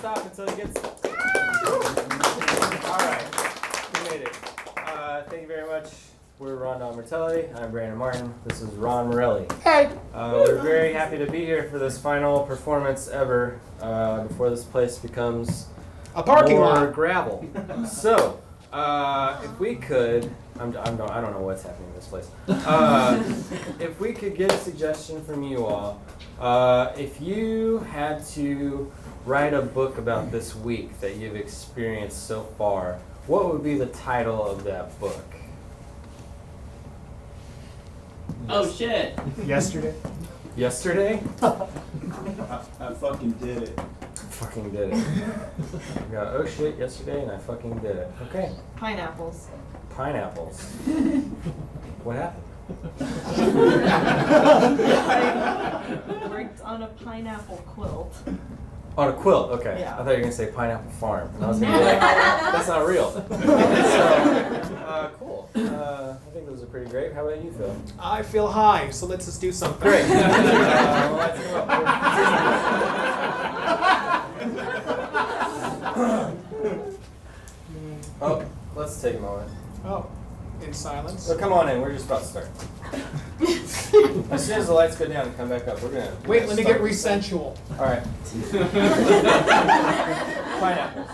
stop until he gets. All right, we made it. Thank you very much. We're Don Martelli. I'm Brandon Martin. This is Ron Morelli. Hey. We're very happy to be here for this final performance ever before this place becomes A parking more lot. gravel. So, if we could, I don't know what's happening in this place. If we could get a suggestion from you all, if you had to write a book about this week that you've experienced so far, what would be the title of that book? Oh shit! Yesterday. Yesterday? I fucking did it. Fucking did it. We got oh shit yesterday and I fucking did it. Okay. Pineapples. Pineapples. What happened? I worked on a pineapple quilt. On a quilt, okay. Yeah. I thought you were going to say Pineapple Farm. And I was going to be like, that's not real. So, cool. I think those are pretty great. How about you, Phil? I feel high, so let's just do something. Great. Well, let's go. Oh, let's take a moment. Oh, in silence. So come on in. We're just about to start. As soon as the lights go down and come back up, we're gonna. Wait, let me get resensual. All right. Pineapples.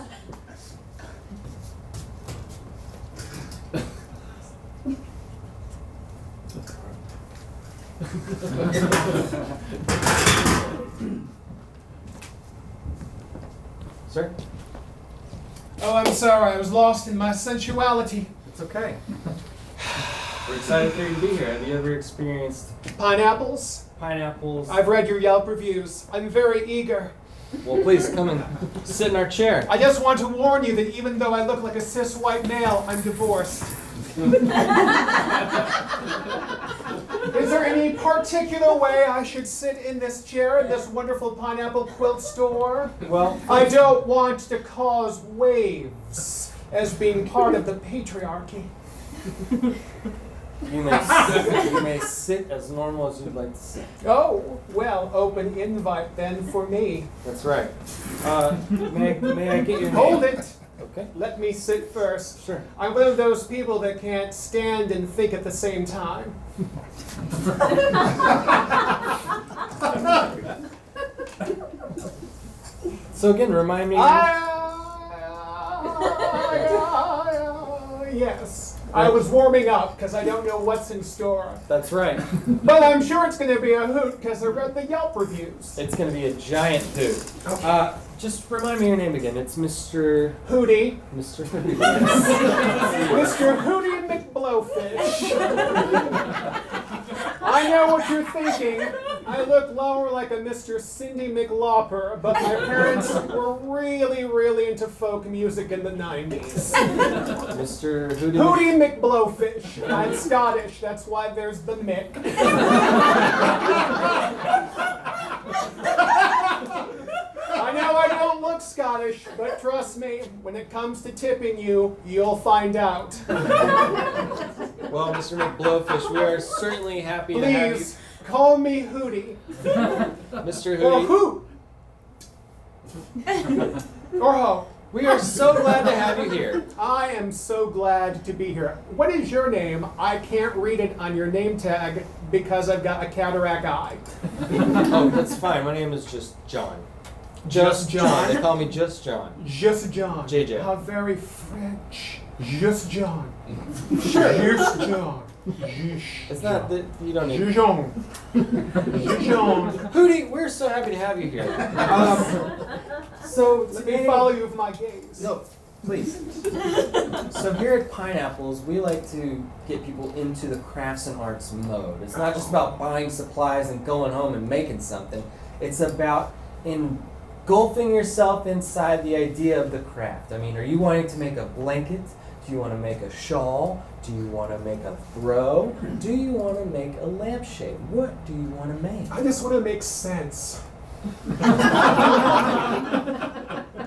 Sir? Oh, I'm sorry. I was lost in my sensuality. It's okay. We're excited for you to be here. Have you ever experienced Pineapples? pineapples? I've read your Yelp reviews. I'm very eager. Well, please come and sit in our chair. I just want to warn you that even though I look like a cis white male, I'm divorced. Is there any particular way I should sit in this chair in this wonderful pineapple quilt store? Well, I don't want to cause waves as being part of the patriarchy. you may sit as normal as you'd like to sit. Oh, well, open invite then for me. That's right. May I get your name? Hold it. Okay. Let me sit first. Sure. I'm one of those people that can't stand and think at the same time. So again, remind me. Yes. I was warming up because I don't know what's in store. That's right. But I'm sure it's going to be a hoot because I read the Yelp reviews. It's going to be a giant hoot. Just remind me your name again. It's Mr. Hootie. Mr. Mr. Hootie McBlowfish. I know what you're thinking. I look lower like a Mr. Cindy McLauper, but my parents were really, really into folk music in the 90s. Mr. Hootie. Hootie McBlowfish. I'm Scottish, that's why there's the Mick. I know I don't look Scottish, but trust me, when it comes to tipping you, you'll find out. Well, Mr. McBlowfish, we are certainly happy to have you. Please, call me Hootie. Mr. Or Hootie. Hoot. Or Ho. We are so glad to have you here. I am so glad to be here. What is your name? I can't read it on your name tag because I've got a cataract eye. Oh, that's fine. My name is just John. Just John. They call me Just John. Just John. JJ. How very French. Just John. Just John. It's not that you don't need. Jean. Jean. Hootie, we're so happy to have you here. So Let me follow you with my gaze. No, please. So here at Pineapples, we like to get people into the crafts and arts mode. It's not just about buying supplies and going home and making something. It's about engulfing yourself inside the idea of the craft. I mean, are you wanting to make a blanket? Do you want to make a shawl? Do you want to make a throw? Do you want to make a lampshade? What do you want to make? I just want to make sense.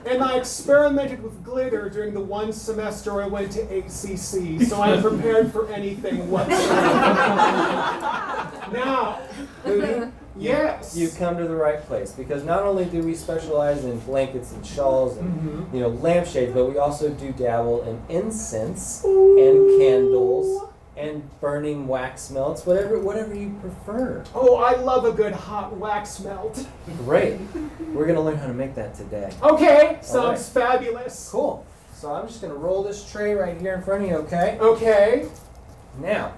And I experimented with glitter during the one semester I went to ACC, so I'm prepared for anything whatsoever. Now, Hootie, Yes. You come to the right place, because not only do we specialize in blankets and shawls and lampshades, but we also do dabble in incense and candles and burning wax melts, whatever you prefer. Oh, I love a good hot wax melt. Great. We're gonna learn how to make that today. Okay, sounds fabulous. Cool. So I'm just gonna roll this tray right here in front of you, okay? Okay. Now,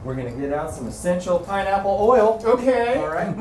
we're gonna get out some essential pineapple oil. Okay. All right.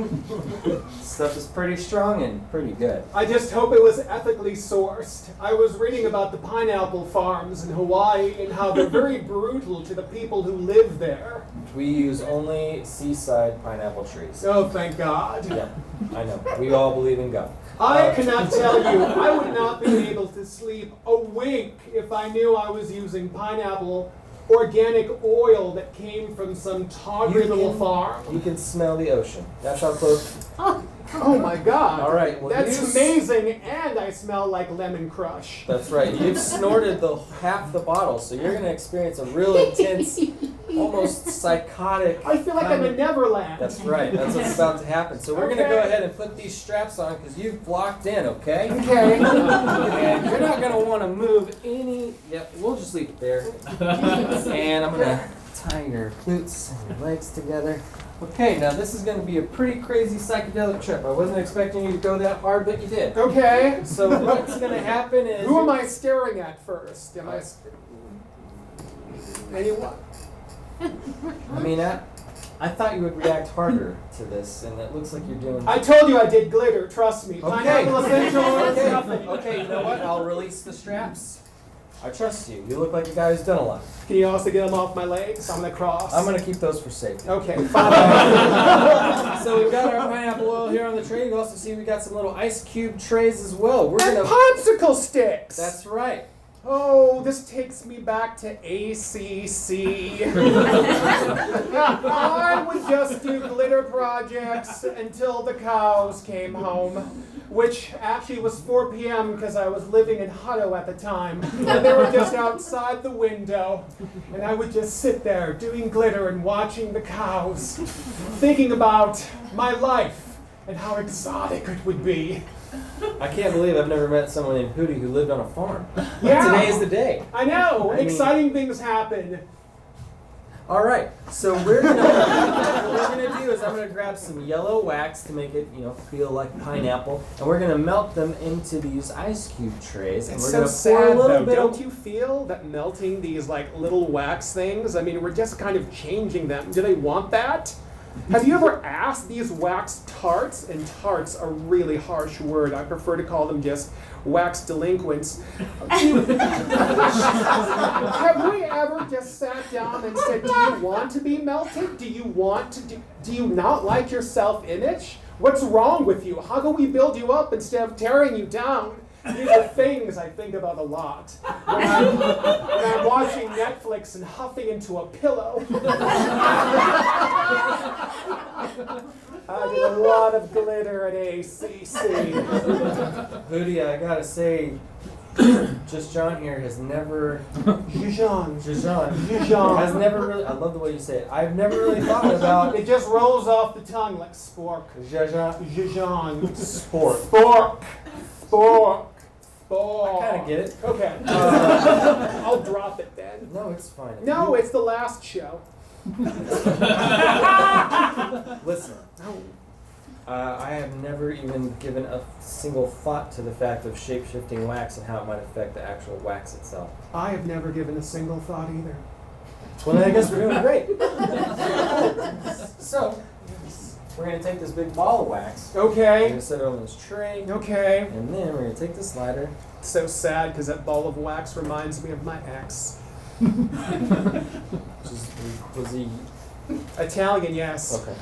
Stuff is pretty strong and pretty good. I just hope it was ethically sourced. I was reading about the pineapple farms in Hawaii and how they're very brutal to the people who live there. We use only seaside pineapple trees. Oh, thank God. Yeah, I know. We all believe in God. I cannot tell you, I would not be able to sleep a wink if I knew I was using pineapple organic oil that came from some tawdry little farm. You can smell the ocean. That's how close. Oh my God. All right. Well, That's amazing, and I smell like lemon crush. That's right. You've snorted half the bottle, so you're going to experience a real intense, almost psychotic. I feel like I'm in Neverland. That's right. That's what's about to happen. So we're going to go ahead and put these straps on because you've blocked in, okay? Okay. And you're not going to want to move any. Yep, we'll just leave it there. And I'm going to tie your glutes and your legs together. Okay, now this is going to be a pretty crazy psychedelic trip. I wasn't expecting you to go that hard, but you did. Okay. So what's going to happen is... Who am I staring at first? Am I... Anyone? I mean, I thought you would react harder to this, and it looks like you're doing... I told you I did glitter, trust me. Okay. Pineapple essential oil is nothing. Okay, you know what? I'll release the straps. I trust you. You look like a guy who's done a lot. Can you also get them off my legs? I'm gonna cross. I'm going to keep those for safety. Okay, fine. So we've got our pineapple oil here on the tray. You also see we got some little ice cube trays as well. We're And going to... popsicle sticks! That's right. Oh, this takes me back to ACC. I would just do glitter projects until the cows came home, which actually was 4 p.m. because I was living in Hutto at the time. And they were just outside the window. And I would just sit there doing glitter and watching the cows, thinking about my life and how exotic it would be. I can't believe I've never met someone named Hootie who lived on a farm. Yeah. Today is the day. I know, I mean- exciting things happen. All right, so what we're gonna do is I'm gonna grab some yellow wax to make it, feel like pineapple, and we're gonna melt them into these ice cube trays, and It's we're so gonna sad, pour a little though. bit. Don't you feel that melting these little wax things? I mean, we're just kind of changing them. Do they want that? Have you ever asked these wax tarts? And tarts are a really harsh word. I prefer to call them just wax delinquents. Have we ever just sat down and said, do you want to be melted? Do you want to do you not like your self-image? What's wrong with you? How can we build you up instead of tearing you down? These are things I think about a lot. When I'm watching Netflix and huffing into a pillow. I did a lot of glitter at ACC. Hootie, I gotta say, just John here has never. Jean. Jean has never really. I love the way you say it. I've never really thought about It just rolls off the tongue like spork. Jean. Jean. Sport. Spork. Spork. Spork. I kind of get it. Okay. I'll drop it then. No, it's fine. No, it's the last show. Listen. I have never even given a single thought to the fact of shape-shifting wax and how it might affect the actual wax itself. I have never given a single thought either. Well, then I guess we're doing great. So, we're going to take this big ball of wax. We're Okay. going to set it on this tray. Okay. And then we're going to take the slider. So sad because that ball of wax reminds me of my ex. Was he... Italian, yes. Okay.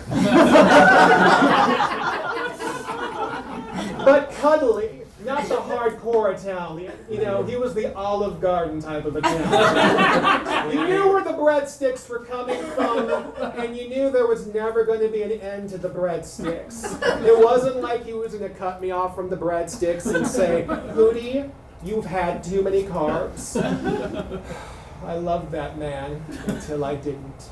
But cuddly, not the hardcore Italian. You know, he was the Olive Garden type of Italian. You knew where the breadsticks were coming from, and you knew there was never going to be an end to the breadsticks. It wasn't like he was going to cut me off from the breadsticks and say, Hootie, you've had too many carbs. I loved that man until I didn't.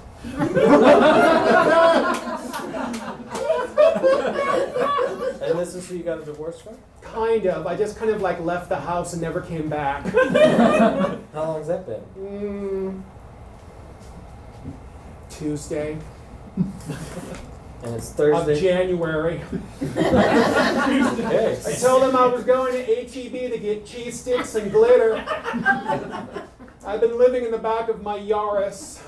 And this is who you got a divorce from? Kind of. I just kind of like left the house and never came back. How long has that been? Tuesday And it's of Thursday. January. Okay. I told him I was going to HEB to get cheese sticks and glitter. I've been living in the back of my Yaris.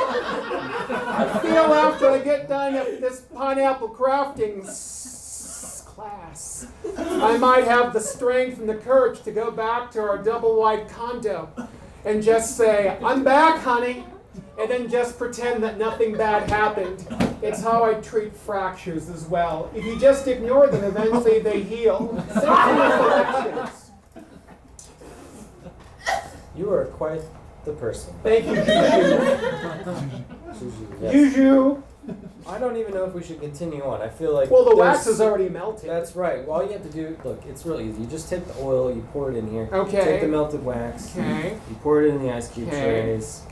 I feel after I get done at this pineapple crafting class, I might have the strength and the courage to go back to our double wide condo and just say, "I'm back, honey," and then just pretend that nothing bad happened. It's how I treat fractures as well. If you just ignore them, eventually they heal. Same thing with elections. You are quite the person. Thank you, Juju. Yes. Juju. I don't even know if we should continue on. I feel like Well, the there's- wax is already melted. That's right. Well, all you have to do, look, it's real easy. You just take the oil, you pour it in here. Okay. Take the melted wax. Okay. You pour it in the ice cube Okay. trays.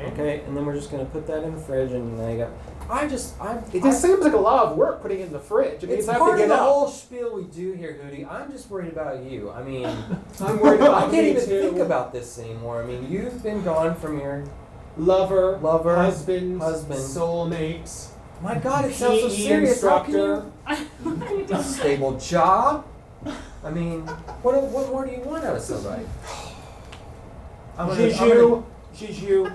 Okay. And then we're just gonna put that in the fridge, and now you got. It just seems like a lot of work putting it in the fridge. It means It's I have to part of get the up. whole spiel we do here, Hootie. I'm just worried about you. I mean, I'm worried I about can't me even too. think about this anymore. I mean, you've been gone from your. Lover, Husband. soulmate, My God, it sounds so PE serious. How can instructor. you? A stable job. I mean, what more do you want out of somebody? Juju.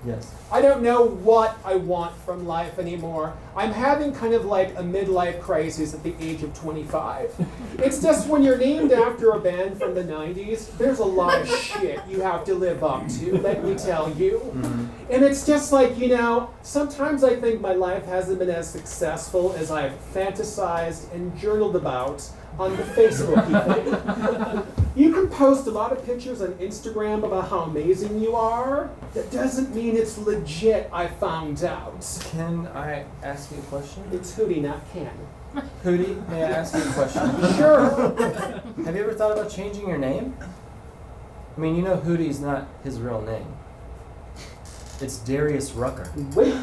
Yes. I don't know what I want from life anymore. I'm having kind of like a midlife crisis at the age of 25. It's just when you're named after a band from the 90s, there's a lot of shit you have to live up to, let me tell you. Mm-hmm. And it's just like, sometimes I think my life hasn't been as successful as I've fantasized and journaled about on the Facebook feed. You can post a lot of pictures on Instagram about how amazing you are. That doesn't mean it's legit, I found out. Can I ask you a question? It's Hootie, not Ken. Hootie, may I ask you a question? Sure. Have you ever thought about changing your name? I mean, Hootie's not his real name. It's Darius Rucker. Wait.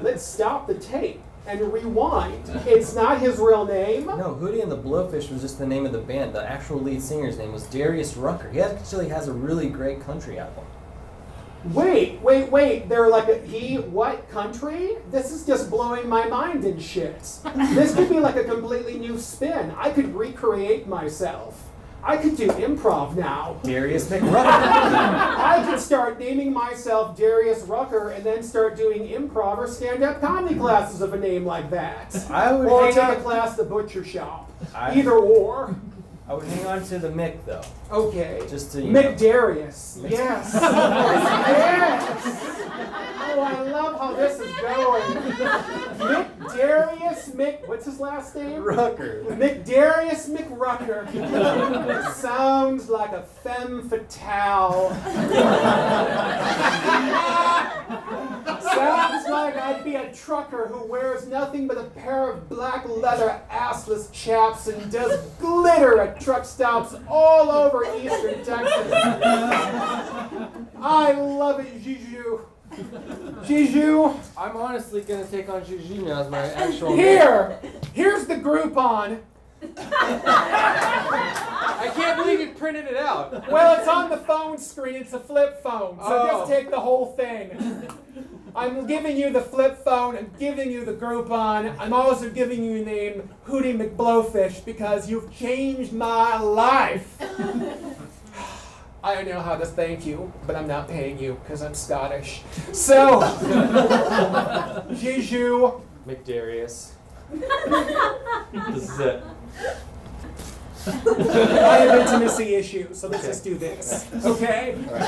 Let's stop the tape and rewind. It's not his real name? No, Hootie and the Blowfish was just the name of the band. The actual lead singer's name was Darius Rucker. He actually has a really great country album. Wait. They're like what country? This is just blowing my mind and shit. This could be like a completely new spin. I could recreate myself. I could do improv now. Darius McRucker. I could start naming myself Darius Rucker and then start doing improv or stand-up comedy classes of a name like that. Or hang take on- a class at the butcher shop. I- Either or. I would hang on to the Mick, though. Okay. Just to, McDarius. Yes. Yes. Oh, I love how this is going. McDarius what's his last name? Rucker. McDarius McRucker. Sounds like a femme fatale. Sounds like I'd be a trucker who wears nothing but a pair of black leather assless chaps and does glitter at truck stops all over eastern Texas. I love it, Juju. Juju. I'm honestly going to take on Juju now as my actual name. Here's the Groupon. I can't believe you printed it out. Well, it's on the phone screen. It's a flip phone. So Oh. just take the whole thing. I'm giving you the flip phone. I'm giving you the Groupon. I'm also giving you the name Hootie McBlowfish because you've changed my life. I don't know how to thank you, but I'm not paying you because I'm Scottish. So, Juju. McDarius. This is it. I have intimacy issues, so let's just do this. Okay? All right.